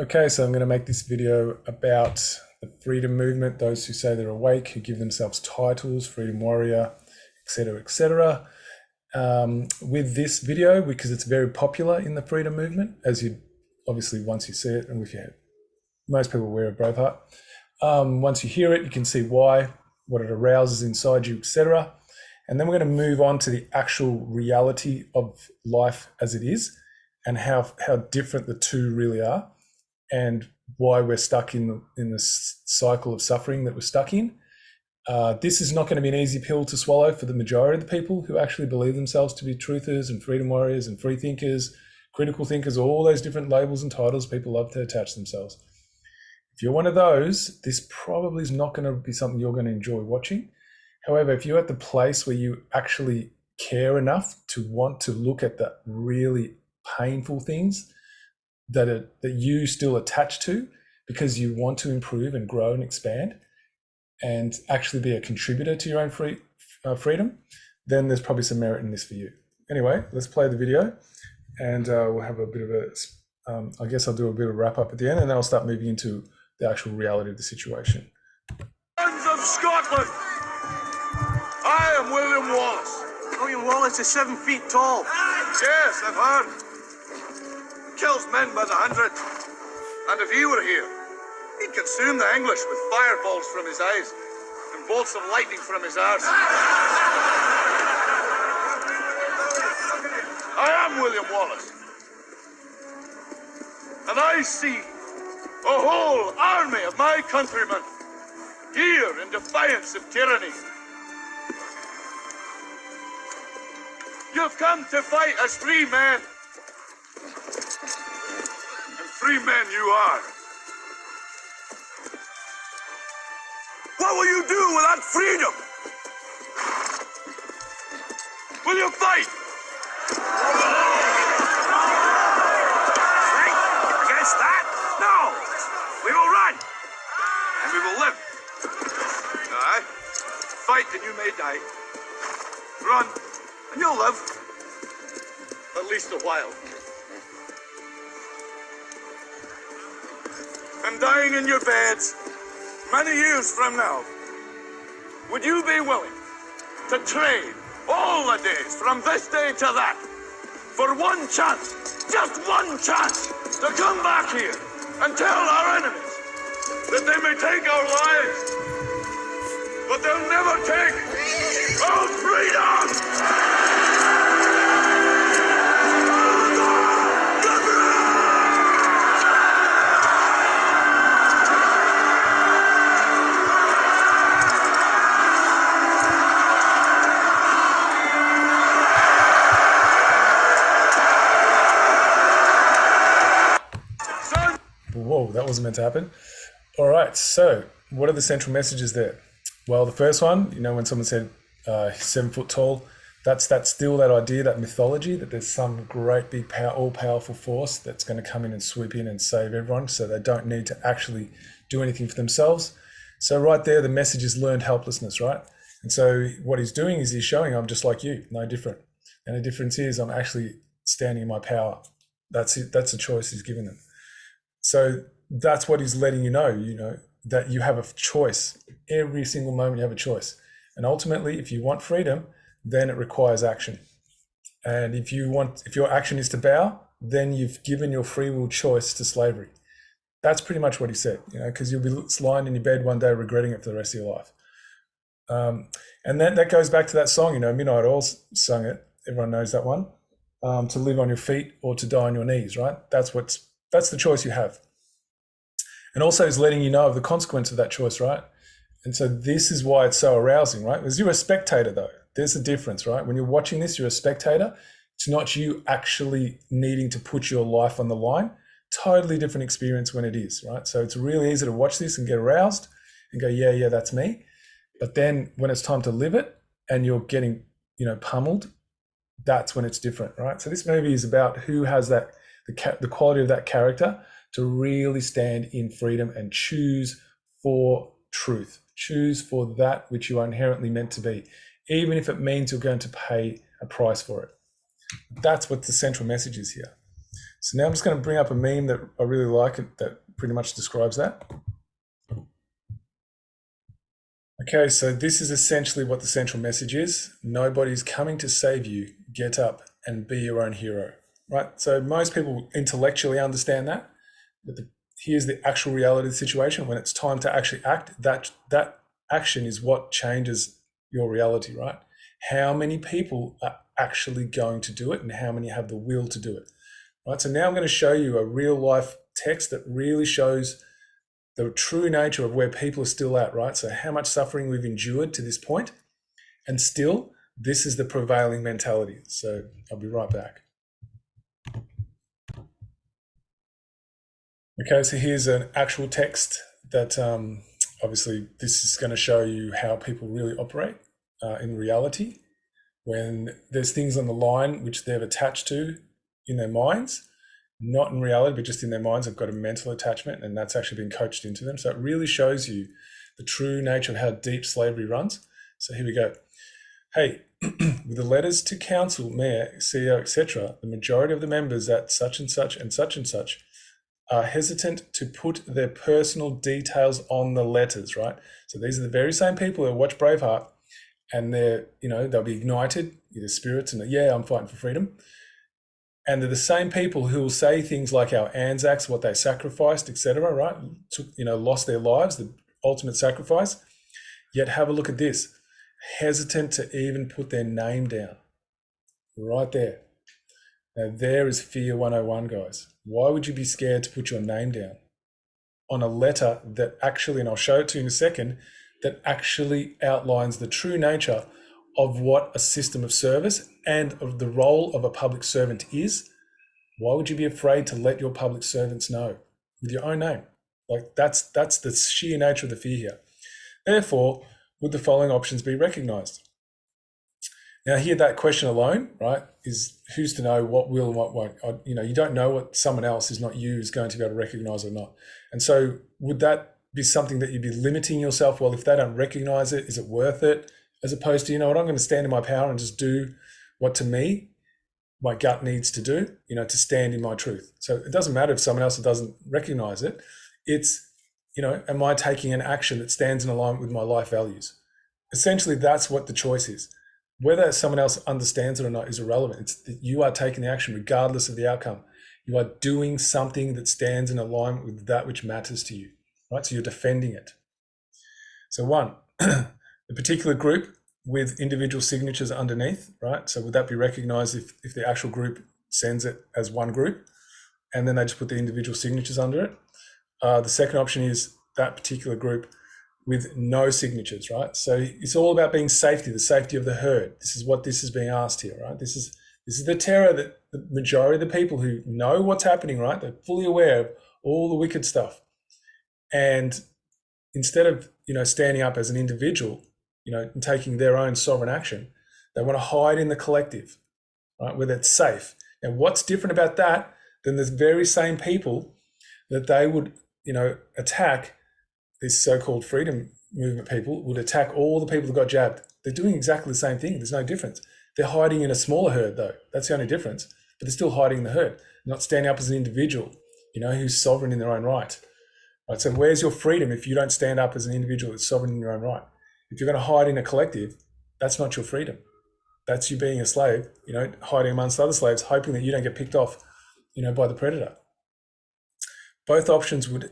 Okay, so I'm going to make this video about the freedom movement, those who say they're awake, who give themselves titles, freedom warrior, etc., etc. With this video, because it's very popular in the freedom movement, as you obviously once you see it, and if you have, most people wear a Braveheart. Once you hear it, you can see why, what it arouses inside you, etc. And then we're going to move on to the actual reality of life as it is, and how different the two really are, and why we're stuck in this cycle of suffering that we're stuck in. This is not going to be an easy pill to swallow for the majority of the people who actually believe themselves to be truthers and freedom warriors and free thinkers, critical thinkers, all those different labels and titles people love to attach themselves. If you're one of those, this probably is not going to be something you're going to enjoy watching. However, if you're at the place where you actually care enough to want to look at the really painful things that you still attach to because you want to improve and grow and expand and actually be a contributor to your own freedom, then there's probably some merit in this for you. Anyway, let's play the video, and we'll have a bit of a, I guess I'll do a bit of wrap up at the end, and then I'll start moving into the actual reality of the situation. Sons of Scotland, I am William Wallace. William Wallace is 7 feet tall. Yes, I've heard. Kills men by the hundred. And if he were here, he'd consume the English with fireballs from his eyes and bolts of lightning from his arse. I am William Wallace. And I see a whole army of my countrymen here in defiance of tyranny. You've come to fight as free men. And free men you are. What will you do with that freedom? Will you fight? Fight against that? No! We will run! And we will live. Aye. Fight and you may die. Run and you'll live. At least a while. And dying in your beds many years from now, would you be willing to trade all the days from this day to that for one chance, just one chance, to come back here and tell our enemies that they may take our lives, but they'll never take our freedom? Whoa, that wasn't meant to happen. All right, so what are the central messages there? Well, the first one, when someone said 7 foot tall, that's still that idea, that mythology, that there's some great big all-powerful force that's going to come in and swoop in and save everyone, so they don't need to actually do anything for themselves. So right there, the message is learned helplessness, right? And so what he's doing is he's showing I'm just like you, no different. And the difference is I'm actually standing in my power. That's it. That's a choice he's given them. So that's what he's letting you know, that you have a choice. Every single moment you have a choice. And ultimately, if you want freedom, then it requires action. And if your action is to bow, then you've given your free will choice to slavery. That's pretty much what he said, because you'll be lying in your bed one day regretting it for the rest of your life. And that goes back to that song, Midnight Oil's sung it. Everyone knows that one. To live on your feet or to die on your knees, right? That's the choice you have. And also is letting you know of the consequence of that choice, right? And so this is why it's so arousing, right? Because you're a spectator though. There's a difference, right? When you're watching this, you're a spectator. It's not you actually needing to put your life on the line. Totally different experience when it is, right? So it's really easy to watch this and get aroused and go, yeah, that's me. But then when it's time to live it and you're getting, pummeled, that's when it's different, right? So this movie is about who has the quality of that character to really stand in freedom and choose for truth, choose for that which you are inherently meant to be, even if it means you're going to pay a price for it. That's what the central message is here. So now I'm just going to bring up a meme that I really like that pretty much describes that. Okay, so this is essentially what the central message is. Nobody's coming to save you. Get up and be your own hero, right? So most people intellectually understand that, but here's the actual reality of the situation. When it's time to actually act, that action is what changes your reality, right? How many people are actually going to do it and how many have the will to do it, right? So now I'm going to show you a real life text that really shows the true nature of where people are still at, right? So how much suffering we've endured to this point, and still this is the prevailing mentality. So I'll be right back. Okay, so here's an actual text that obviously this is going to show you how people really operate in reality when there's things on the line which they've attached to in their minds, not in reality, but just in their minds. They've got a mental attachment, and that's actually been coached into them. So it really shows you the true nature of how deep slavery runs. So here we go. Hey, with the letters to council, mayor, CEO, etc., the majority of the members at such and such and such and such are hesitant to put their personal details on the letters, right? So these are the very same people who watch Braveheart, and they'll be ignited with their spirits and yeah, I'm fighting for freedom. And they're the same people who will say things like our Anzacs, what they sacrificed, etc., right? Lost their lives, the ultimate sacrifice. Yet have a look at this. Hesitant to even put their name down. Right there. Now there is fear 101, guys. Why would you be scared to put your name down on a letter that actually, and I'll show it to you in a second, that actually outlines the true nature of what a system of service and of the role of a public servant is? Why would you be afraid to let your public servants know with your own name? Like that's the sheer nature of the fear here. Therefore, would the following options be recognized? Now here, that question alone, right, is who's to know what will and what won't. You don't know what someone else who's not you is going to be able to recognize or not. And so would that be something that you'd be limiting yourself? Well, if they don't recognize it, is it worth it? As opposed to, I'm going to stand in my power and just do what to me my gut needs to do, to stand in my truth. So it doesn't matter if someone else doesn't recognize it. It's, am I taking an action that stands in alignment with my life values? Essentially, that's what the choice is. Whether someone else understands it or not is irrelevant. It's that you are taking the action regardless of the outcome. You are doing something that stands in alignment with that which matters to you, right? So you're defending it. So one, a particular group with individual signatures underneath, right? So would that be recognized if the actual group sends it as one group and then they just put the individual signatures under it? The second option is that particular group with no signatures, right? So it's all about being safety, the safety of the herd. This is what this is being asked here, right? This is the terror that the majority of the people who know what's happening, right? They're fully aware of all the wicked stuff. And instead of, standing up as an individual, and taking their own sovereign action, they want to hide in the collective, right, where it's safe. And what's different about that than the very same people that they would, attack, this so-called freedom movement people would attack all the people that got jabbed. They're doing exactly the same thing. There's no difference. They're hiding in a smaller herd, though. That's the only difference. But they're still hiding in the herd, not standing up as an individual, who's sovereign in their own right. Right. So where's your freedom if you don't stand up as an individual that's sovereign in your own right? If you're going to hide in a collective, that's not your freedom. That's you being a slave, hiding amongst other slaves, hoping that you don't get picked off, by the predator. Both options would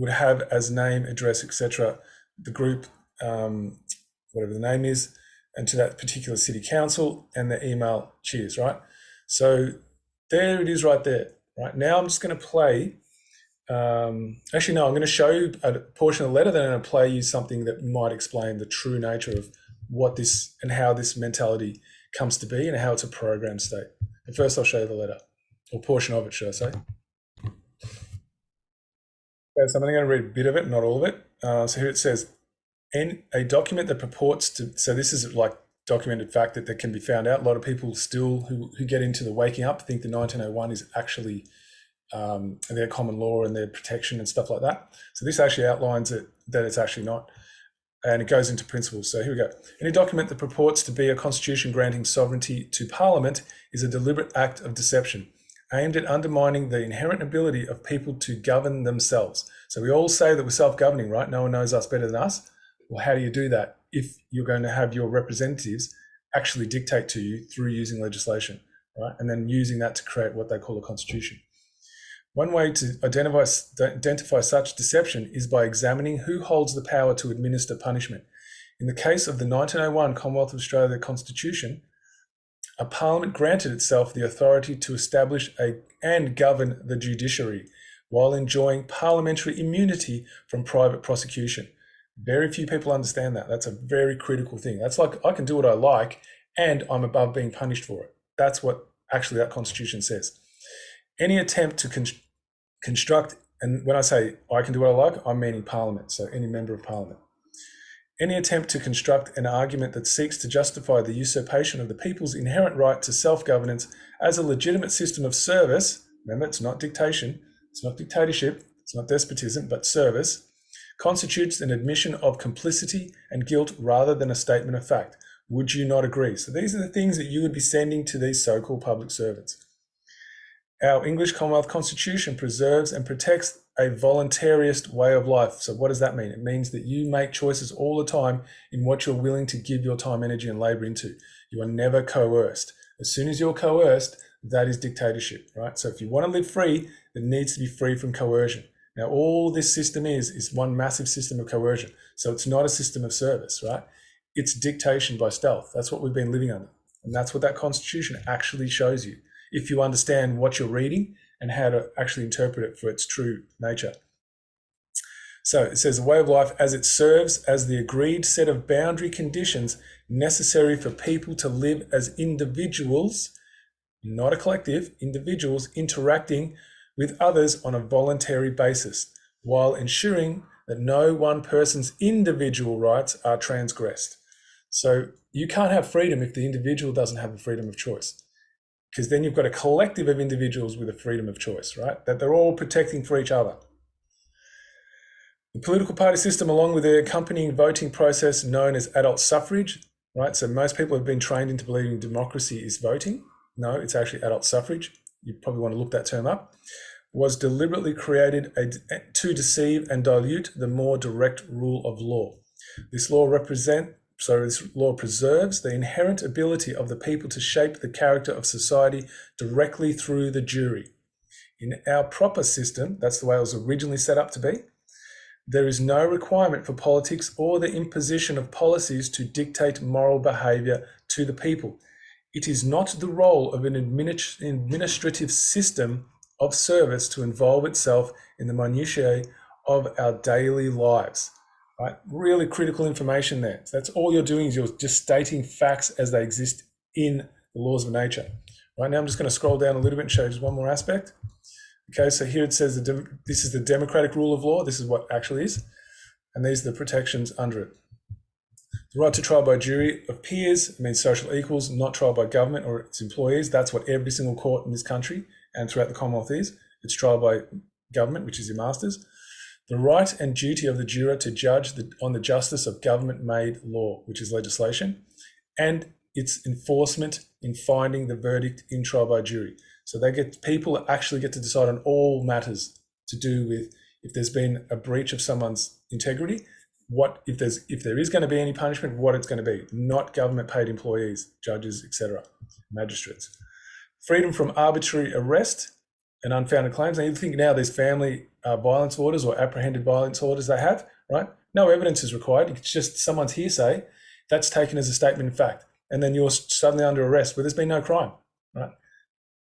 have as name, address, etc., the group, whatever the name is, and to that particular city council and the email cheers, right? So there it is right there, right? Now I'm just going to play. I'm going to show you a portion of the letter, then I'm going to play you something that might explain the true nature of what this and how this mentality comes to be and how it's a programmed state. But first I'll show you the letter, or portion of it, should I say. Okay, so I'm only going to read a bit of it, not all of it. So here it says, a document that purports to, so this is like documented fact that can be found out. A lot of people still who get into the waking up think the 1901 is actually their common law and their protection and stuff like that. So this actually outlines it, that it's actually not. And it goes into principles. So here we go. Any document that purports to be a constitution granting sovereignty to Parliament is a deliberate act of deception. aimed at undermining the inherent ability of people to govern themselves. So we all say that we're self-governing, right? No one knows us better than us. Well, how do you do that if you're going to have your representatives actually dictate to you through using legislation, right? And then using that to create what they call a constitution. One way to identify such deception is by examining who holds the power to administer punishment. In the case of the 1901 Commonwealth of Australia Constitution, a parliament granted itself the authority to establish and govern the judiciary while enjoying parliamentary immunity from private prosecution. Very few people understand that. That's a very critical thing. That's like, I can do what I like and I'm above being punished for it. That's what actually that constitution says. Any attempt to construct, and when I say I can do what I like, I'm meaning parliament, so any member of parliament. Any attempt to construct an argument that seeks to justify the usurpation of the people's inherent right to self-governance as a legitimate system of service, remember, it's not dictation, it's not dictatorship, it's not despotism, but service, constitutes an admission of complicity and guilt rather than a statement of fact. Would you not agree? So these are the things that you would be sending to these so-called public servants. Our English Commonwealth Constitution preserves and protects a voluntarist way of life. So what does that mean? It means that you make choices all the time in what you're willing to give your time, energy, and labor into. You are never coerced. As soon as you're coerced, that is dictatorship, right? So if you want to live free, it needs to be free from coercion. Now, all this system is one massive system of coercion. So it's not a system of service, right? It's dictation by stealth. That's what we've been living under. And that's what that Constitution actually shows you, if you understand what you're reading and how to actually interpret it for its true nature. So it says, a way of life as it serves as the agreed set of boundary conditions necessary for people to live as individuals, not a collective, individuals interacting with others on a voluntary basis, while ensuring that no one person's individual rights are transgressed. So you can't have freedom if the individual doesn't have the freedom of choice, because then you've got a collective of individuals with a freedom of choice, right? That they're all protecting for each other. The political party system, along with the accompanying voting process known as adult suffrage, right? So most people have been trained into believing democracy is voting. No, it's actually adult suffrage. You probably want to look that term up. Was deliberately created to deceive and dilute the more direct rule of law. This law preserves the inherent ability of the people to shape the character of society directly through the jury. In our proper system, that's the way it was originally set up to be, there is no requirement for politics or the imposition of policies to dictate moral behaviour to the people. It is not the role of an administrative system of service to involve itself in the minutiae of our daily lives. Right? Really critical information there. So that's all you're doing, is you're just stating facts as they exist in the laws of nature. Right now, I'm just going to scroll down a little bit and show you just one more aspect. Okay, so here it says this is the democratic rule of law. This is what actually is. And these are the protections under it. The right to trial by jury of peers means social equals, not trial by government or its employees. That's what every single court in this country and throughout the Commonwealth is. It's trial by government, which is your masters. The right and duty of the juror to judge on the justice of government-made law, which is legislation, and its enforcement in finding the verdict in trial by jury. So people actually get to decide on all matters to do with if there's been a breach of someone's integrity, if there is going to be any punishment, what it's going to be, not government-paid employees, judges, etc., magistrates. Freedom from arbitrary arrest and unfounded claims. Now you think now there's family violence orders or apprehended violence orders they have, right? No evidence is required. It's just someone's hearsay. That's taken as a statement of fact. And then you're suddenly under arrest where there's been no crime, right?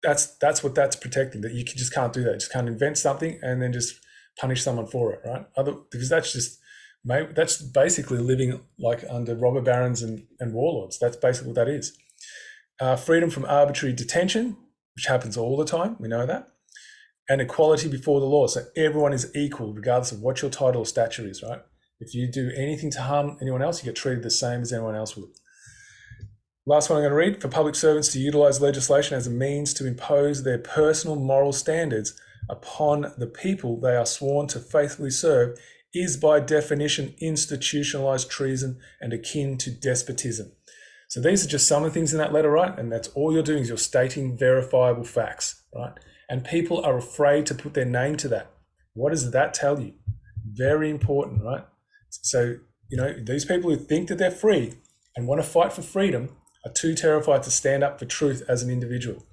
That's what that's protecting, that you just can't do that. You just can't invent something and then just punish someone for it, right? Because that's basically living like under robber barons and warlords. That's basically what that is. Freedom from arbitrary detention, which happens all the time. We know that. And equality before the law. So everyone is equal regardless of what your title or stature is, right? If you do anything to harm anyone else, you get treated the same as anyone else would. Last one I'm going to read. For public servants to utilise legislation as a means to impose their personal moral standards upon the people they are sworn to faithfully serve is by definition institutionalised treason and akin to despotism. So these are just some of the things in that letter, right? And that's all you're doing, is you're stating verifiable facts, right? And people are afraid to put their name to that. What does that tell you? Very important, right? So, these people who think that they're free and want to fight for freedom are too terrified to stand up for truth as an individual.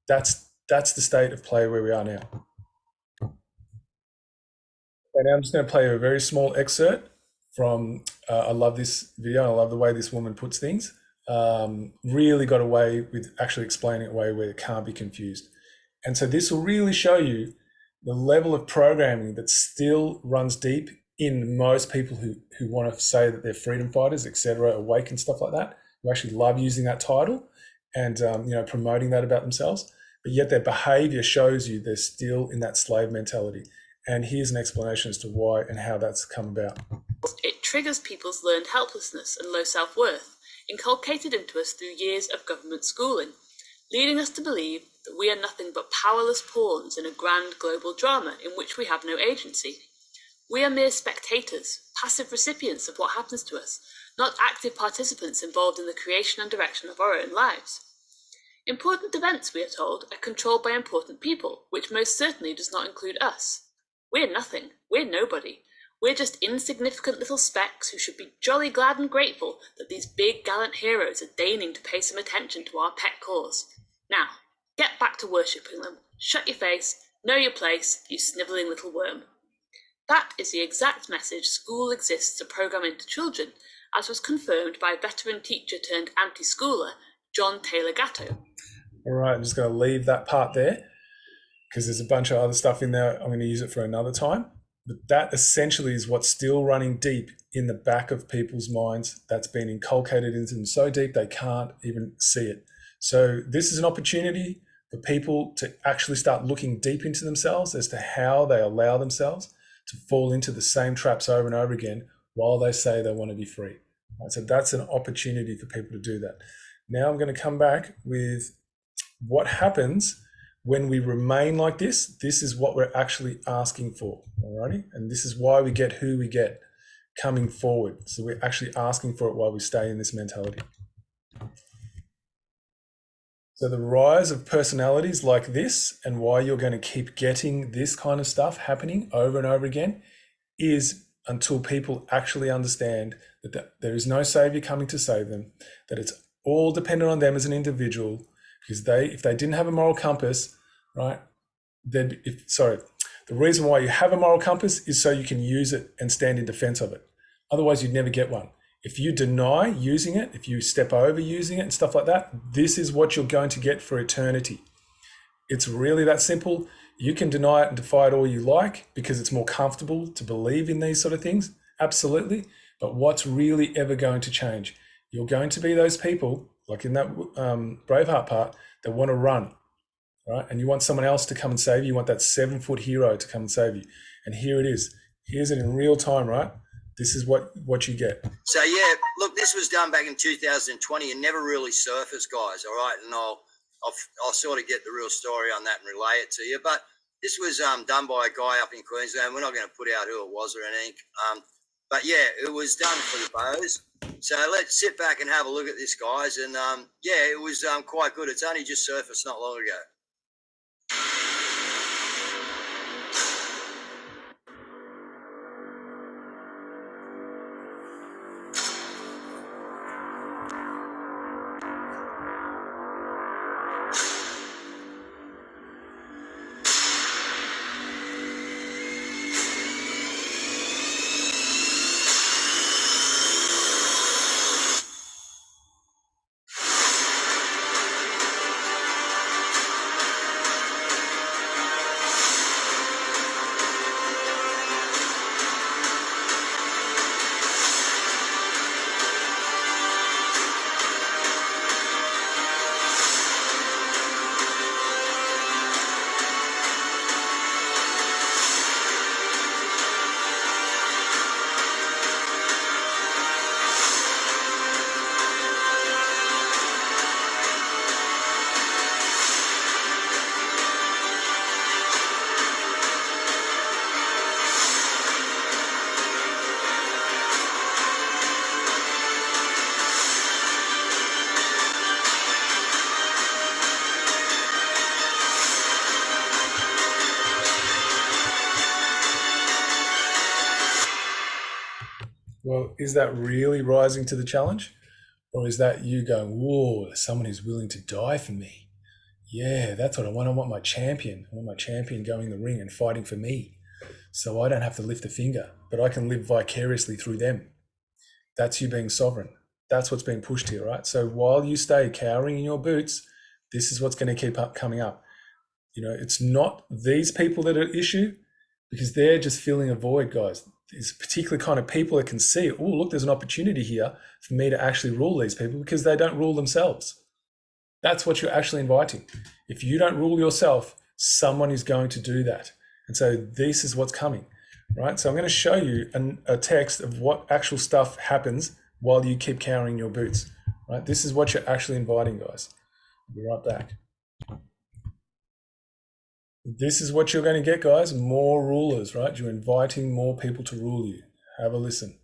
That's the state of play where we are now. And now I'm just going to play a very small excerpt from, I love this video and I love the way this woman puts things. Really got away with actually explaining it in a way where it can't be confused. And so this will really show you the level of programming that still runs deep in most people who want to say that they're freedom fighters, etc., awake and stuff like that, who actually love using that title and promoting that about themselves. But yet their behavior shows you they're still in that slave mentality. And here's an explanation as to why and how that's come about. It triggers people's learned helplessness and low self-worth, inculcated into us through years of government schooling, leading us to believe that we are nothing but powerless pawns in a grand global drama in which we have no agency. We are mere spectators, passive recipients of what happens to us, not active participants involved in the creation and direction of our own lives. Important events, we are told, are controlled by important people, which most certainly does not include us. We're nothing. We're nobody. We're just insignificant little specks who should be jolly glad and grateful that these big gallant heroes are deigning to pay some attention to our pet cause. Now, get back to worshipping them. Shut your face. Know your place, you snivelling little worm. That is the exact message school exists to program into children, as was confirmed by veteran teacher turned anti-schooler, John Taylor Gatto. All right, I'm just going to leave that part there because there's a bunch of other stuff in there. I'm going to use it for another time. But that essentially is what's still running deep in the back of people's minds. That's been inculcated into them so deep they can't even see it. So this is an opportunity for people to actually start looking deep into themselves as to how they allow themselves to fall into the same traps over and over again while they say they want to be free. Right, so that's an opportunity for people to do that. Now I'm going to come back with what happens when we remain like this. This is what we're actually asking for, alrighty? And this is why we get who we get coming forward. So we're actually asking for it while we stay in this mentality. So the rise of personalities like this and why you're going to keep getting this kind of stuff happening over and over again is until people actually understand that there is no savior coming to save them, that it's all dependent on them as an individual, because if they didn't have a moral compass, right, the reason why you have a moral compass is so you can use it and stand in defense of it. Otherwise, you'd never get one. If you deny using it, if you step over using it and stuff like that, this is what you're going to get for eternity. It's really that simple. You can deny it and defy it all you like because it's more comfortable to believe in these sort of things. Absolutely. But what's really ever going to change? You're going to be those people, like in that Braveheart part, that want to run, right? And you want someone else to come and save you. You want that 7-foot hero to come and save you. And here it is. Here's it in real time, right? This is what you get. So, yeah, look, this was done back in 2020 and never really surfaced, guys, all right? And I'll sort of get the real story on that and relay it to you. But this was done by a guy up in Queensland. We're not going to put out who it was or anything. But, yeah, it was done for the bows. So let's sit back and have a look at this, guys. And, yeah, it was quite good. It's only just surfaced not long ago. Well, is that really rising to the challenge? Or is that you going, whoa, someone who's willing to die for me? Yeah, that's what I want. I want my champion. I want my champion going in the ring and fighting for me. So I don't have to lift a finger, but I can live vicariously through them. That's you being sovereign. That's what's being pushed here, right? So while you stay cowering in your boots, this is what's going to keep coming up. It's not these people that are at issue, because they're just filling a void, guys. There's particular kind of people that can see, oh, look, there's an opportunity here for me to actually rule these people, because they don't rule themselves. That's what you're actually inviting. If you don't rule yourself, someone is going to do that. And so this is what's coming, right? So I'm going to show you a text of what actual stuff happens while you keep cowering your boots, right? This is what you're actually inviting, guys. I'll be right back. This is what you're going to get, guys. More rulers, right? You're inviting more people to rule you. Have a listen.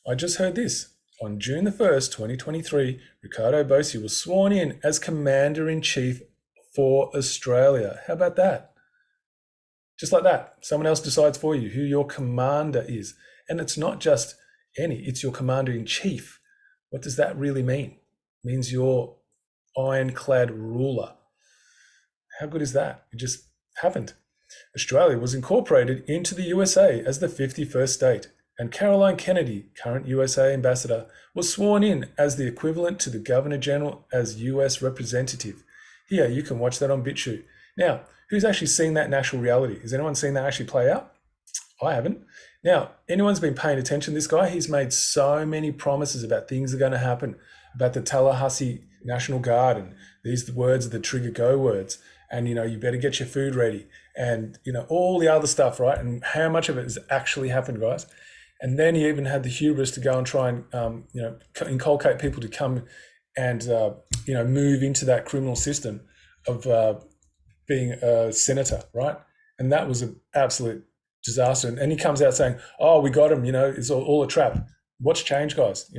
I just heard this. On June the 1st, 2023, Ricardo Bossi was sworn in as Commander-in-Chief for Australia. How about that? Just like that. Someone else decides for you who your commander is. And it's not just any, it's your Commander-in-Chief. What does that really mean? It means your ironclad ruler. How good is that? It just happened. Australia was incorporated into the USA as the 51st state, and Caroline Kennedy, current USA ambassador, was sworn in as the equivalent to the Governor General as US representative. Here, you can watch that on BitChute. Now, who's actually seen that in actual reality? Has anyone seen that actually play out? I haven't. Now, anyone's been paying attention to this guy? He's made so many promises about things that are going to happen, about the Tallahassee National Guard, and these words are the trigger go words. And, you better get your food ready, and, all the other stuff, right? And how much of it has actually happened, guys? And then he even had the hubris to go and try and, inculcate people to come and, move into that criminal system of being a senator, right? And that was an absolute disaster. And he comes out saying, oh, we got him, it's all a trap. What's changed, guys?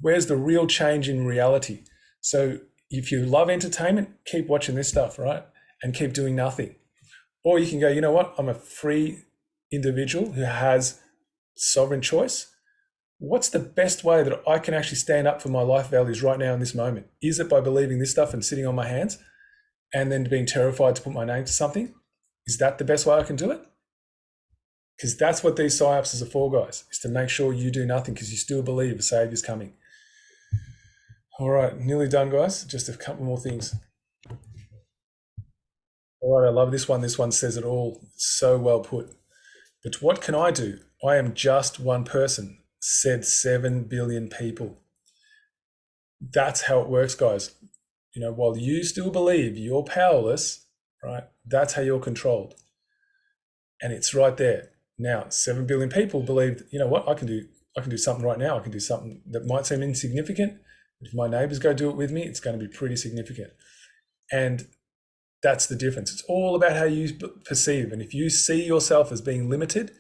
Where's the real change in reality? So if you love entertainment, keep watching this stuff, right? And keep doing nothing. Or you can go, you know what? I'm a free individual who has sovereign choice. What's the best way that I can actually stand up for my life values right now in this moment? Is it by believing this stuff and sitting on my hands and then being terrified to put my name to something? Is that the best way I can do it? Because that's what these psyops are for, guys, is to make sure you do nothing because you still believe a savior's coming. All right, nearly done, guys. Just a couple more things. All right, I love this one. This one says it all. It's so well put. But what can I do? I am just one person, said 7 billion people. That's how it works, guys. While you still believe you're powerless, right? That's how you're controlled. And it's right there. Now, 7 billion people believe, you know what, I can do something right now. I can do something that might seem insignificant. If my neighbors go do it with me, it's going to be pretty significant. And that's the difference. It's all about how you perceive. And if you see yourself as being limited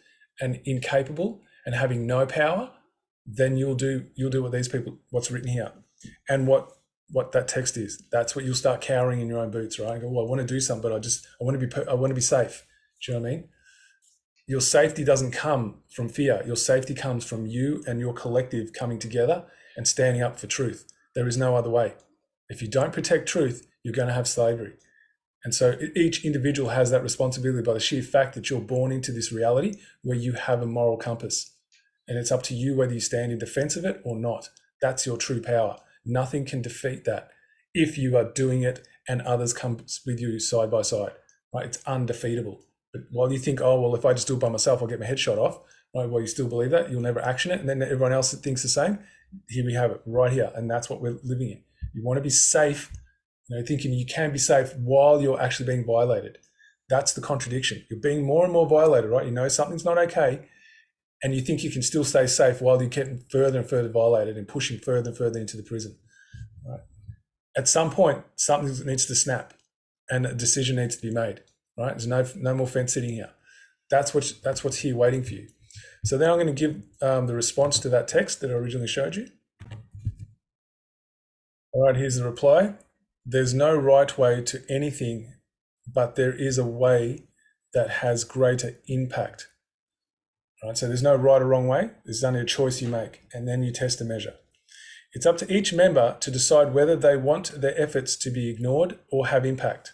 and incapable and having no power, then you'll do what these people, what's written here. And what that text is. That's what you'll start cowering in your own boots, right? Go, well, I want to do something, but I want to be safe. Do you know what I mean? Your safety doesn't come from fear. Your safety comes from you and your collective coming together and standing up for truth. There is no other way. If you don't protect truth, you're going to have slavery. And so each individual has that responsibility by the sheer fact that you're born into this reality where you have a moral compass. And it's up to you whether you stand in defense of it or not. That's your true power. Nothing can defeat that if you are doing it and others come with you side by side, right? It's undefeatable. But while you think, oh, well, if I just do it by myself, I'll get my head shot off, right? Well, you still believe that, you'll never action it. And then everyone else that thinks the same, here we have it right here. And that's what we're living in. You want to be safe, thinking you can be safe while you're actually being violated. That's the contradiction. You're being more and more violated, right? You know something's not okay. And you think you can still stay safe while you're getting further and further violated and pushing further and further into the prison, right? At some point, something needs to snap and a decision needs to be made, right? There's no more fence sitting here. That's what's here waiting for you. So then I'm going to give the response to that text that I originally showed you. All right, here's the reply. There's no right way to anything, but there is a way that has greater impact. Right? So there's no right or wrong way. There's only a choice you make, and then you test and measure. It's up to each member to decide whether they want their efforts to be ignored or have impact.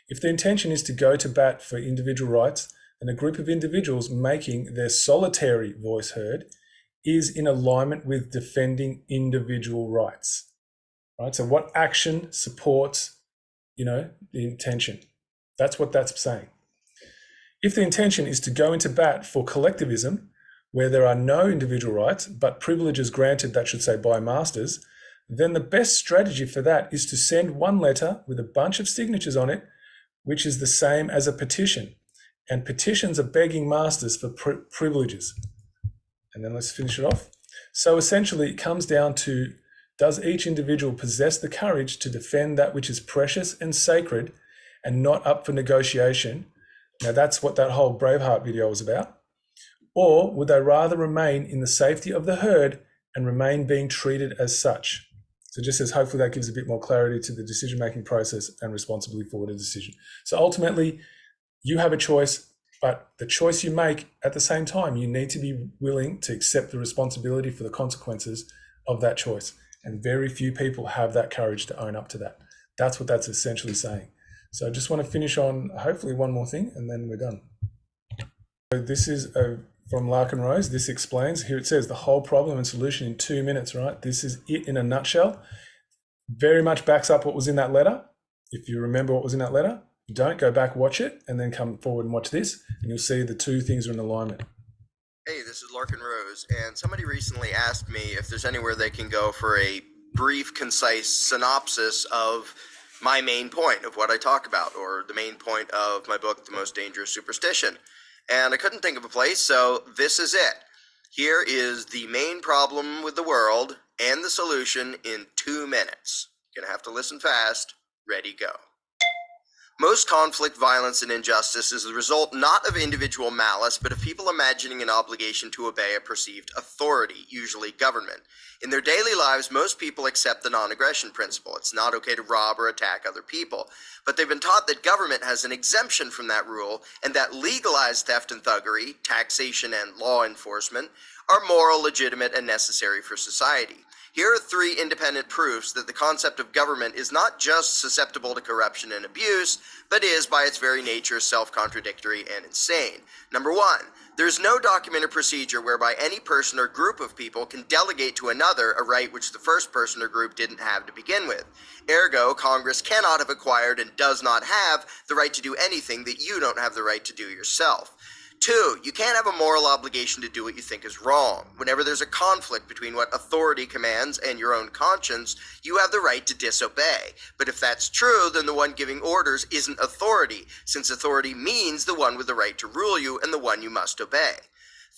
If the intention is to go to bat for individual rights, then a group of individuals making their solitary voice heard is in alignment with defending individual rights. Right? So what action supports, the intention? That's what that's saying. If the intention is to go into bat for collectivism, where there are no individual rights, but privileges granted, that should say by masters, then the best strategy for that is to send one letter with a bunch of signatures on it, which is the same as a petition. And petitions are begging masters for privileges. And then let's finish it off. So essentially it comes down to, does each individual possess the courage to defend that which is precious and sacred and not up for negotiation? Now that's what that whole Braveheart video was about. Or would they rather remain in the safety of the herd and remain being treated as such? So just as hopefully that gives a bit more clarity to the decision-making process and responsibly forward a decision. So ultimately, you have a choice, but the choice you make at the same time, you need to be willing to accept the responsibility for the consequences of that choice. And very few people have that courage to own up to that. That's what that's essentially saying. So I just want to finish on hopefully one more thing and then we're done. So this is from Larkin Rose. This explains, here it says the whole problem and solution in 2 minutes, right? This is it in a nutshell. Very much backs up what was in that letter. If you remember what was in that letter, don't go back, watch it, and then come forward and watch this, and you'll see the two things are in alignment. Hey, this is Larkin Rose, and somebody recently asked me if there's anywhere they can go for a brief, concise synopsis of my main point of what I talk about, or the main point of my book, The Most Dangerous Superstition. And I couldn't think of a place, so this is it. Here is the main problem with the world and the solution in 2 minutes. You're gonna have to listen fast. Ready, go. Most conflict, violence, and injustice is the result not of individual malice, but of people imagining an obligation to obey a perceived authority, usually government. In their daily lives, most people accept the non-aggression principle. It's not okay to rob or attack other people. But they've been taught that government has an exemption from that rule, and that legalized theft and thuggery, taxation, and law enforcement are moral, legitimate, and necessary for society. Here are 3 independent proofs that the concept of government is not just susceptible to corruption and abuse, but is by its very nature self-contradictory and insane. Number 1, there's no document or procedure whereby any person or group of people can delegate to another a right which the first person or group didn't have to begin with. Ergo, Congress cannot have acquired and does not have the right to do anything that you don't have the right to do yourself. 2, you can't have a moral obligation to do what you think is wrong. Whenever there's a conflict between what authority commands and your own conscience, you have the right to disobey. But if that's true, then the one giving orders isn't authority, since authority means the one with the right to rule you and the one you must obey.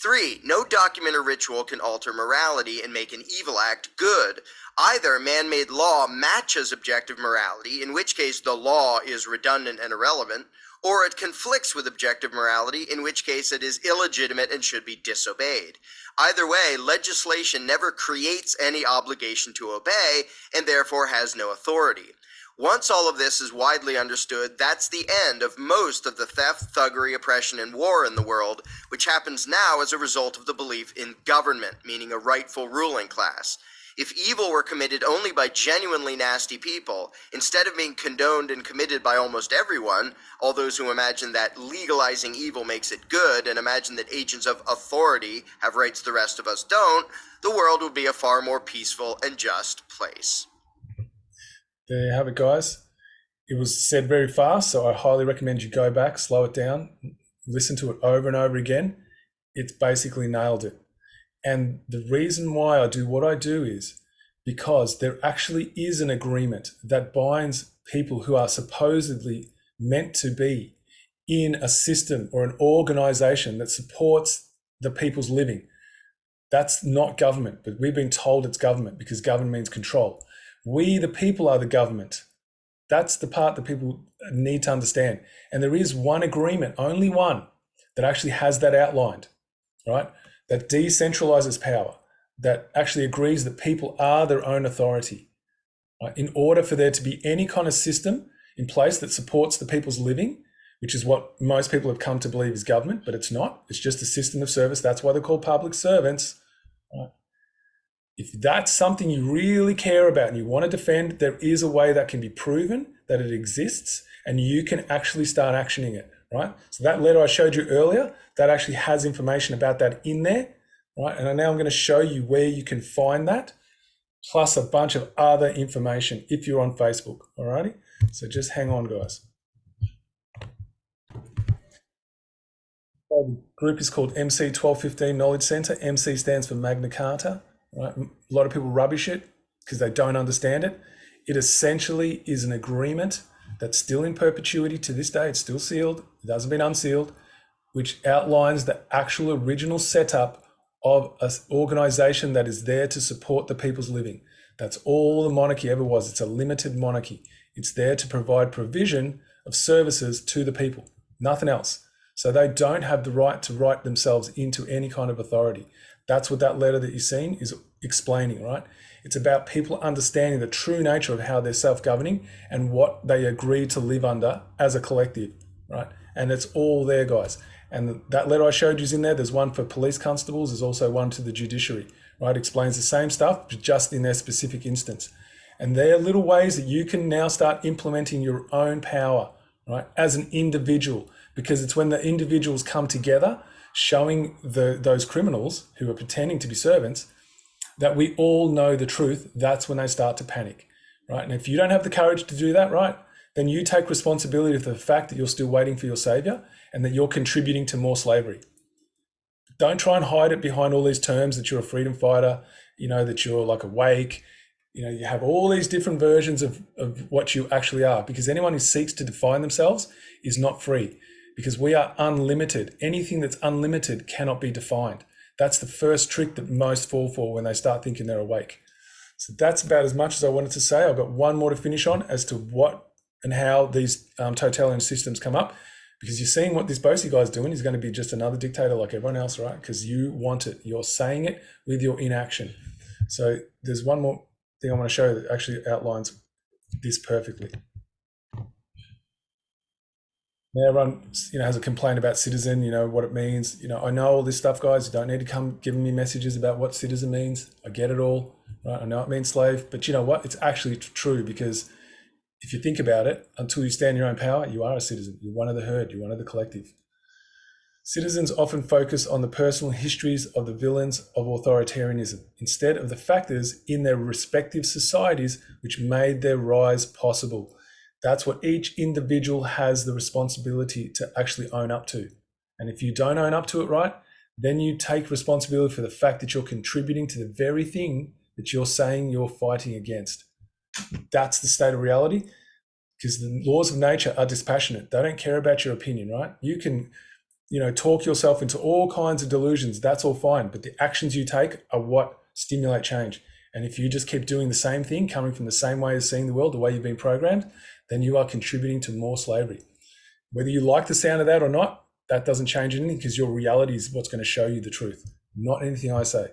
3, no document or ritual can alter morality and make an evil act good. Either man-made law matches objective morality, in which case the law is redundant and irrelevant, or it conflicts with objective morality, in which case it is illegitimate and should be disobeyed. Either way, legislation never creates any obligation to obey, and therefore has no authority. Once all of this is widely understood, that's the end of most of the theft, thuggery, oppression, and war in the world, which happens now as a result of the belief in government, meaning a rightful ruling class. If evil were committed only by genuinely nasty people, instead of being condoned and committed by almost everyone, all those who imagine that legalizing evil makes it good and imagine that agents of authority have rights the rest of us don't, the world would be a far more peaceful and just place. There you have it, guys. It was said very fast, so I highly recommend you go back, slow it down, listen to it over and over again. It's basically nailed it. And the reason why I do what I do is because there actually is an agreement that binds people who are supposedly meant to be in a system or an organization that supports the people's living. That's not government, but we've been told it's government because government means control. We, the people, are the government. That's the part that people need to understand. And there is one agreement, only one, that actually has that outlined, right? That decentralizes power, that actually agrees that people are their own authority. Right? In order for there to be any kind of system in place that supports the people's living, which is what most people have come to believe is government, but it's not. It's just a system of service. That's why they're called public servants. Right? If that's something you really care about and you want to defend, there is a way that can be proven that it exists, and you can actually start actioning it, right? So that letter I showed you earlier, that actually has information about that in there, right? And now I'm going to show you where you can find that, plus a bunch of other information if you're on Facebook, alrighty? So just hang on, guys. The group is called MC 1215 Knowledge Center. MC stands for Magna Carta, right? A lot of people rubbish it because they don't understand it. It essentially is an agreement that's still in perpetuity to this day. It's still sealed. It hasn't been unsealed, which outlines the actual original setup of an organization that is there to support the people's living. That's all the monarchy ever was. It's a limited monarchy. It's there to provide provision of services to the people, nothing else. So they don't have the right to write themselves into any kind of authority. That's what that letter that you've seen is explaining, right? It's about people understanding the true nature of how they're self-governing and what they agree to live under as a collective, right? And it's all there, guys. And that letter I showed you is in there. There's one for police constables. There's also one to the judiciary, right? It explains the same stuff, but just in their specific instance. And they're little ways that you can now start implementing your own power, right? As an individual, because it's when the individuals come together, showing those criminals who are pretending to be servants that we all know the truth, that's when they start to panic, right? And if you don't have the courage to do that, right, then you take responsibility for the fact that you're still waiting for your savior and that you're contributing to more slavery. Don't try and hide it behind all these terms that you're a freedom fighter, that you're like awake. You have all these different versions of what you actually are, because anyone who seeks to define themselves is not free, because we are unlimited. Anything that's unlimited cannot be defined. That's the first trick that most fall for when they start thinking they're awake. So that's about as much as I wanted to say. I've got one more to finish on as to what and how these totalitarian systems come up, because you're seeing what this Bosi guy's doing. He's going to be just another dictator like everyone else, right? Because you want it. You're saying it with your inaction. So there's one more thing I want to show you that actually outlines this perfectly. Now everyone, has a complaint about citizen, what it means. I know all this stuff, guys. You don't need to come giving me messages about what citizen means. I get it all, right? I know it means slave, but you know what? It's actually true, because if you think about it, until you stand in your own power, you are a citizen. You're one of the herd. You're one of the collective. Citizens often focus on the personal histories of the villains of authoritarianism instead of the factors in their respective societies which made their rise possible. That's what each individual has the responsibility to actually own up to. And if you don't own up to it, right, then you take responsibility for the fact that you're contributing to the very thing that you're saying you're fighting against. That's the state of reality, because the laws of nature are dispassionate. They don't care about your opinion, right? You can, talk yourself into all kinds of delusions. That's all fine. But the actions you take are what stimulate change. And if you just keep doing the same thing, coming from the same way as seeing the world, the way you've been programmed, then you are contributing to more slavery. Whether you like the sound of that or not, that doesn't change anything, because your reality is what's going to show you the truth, not anything I say.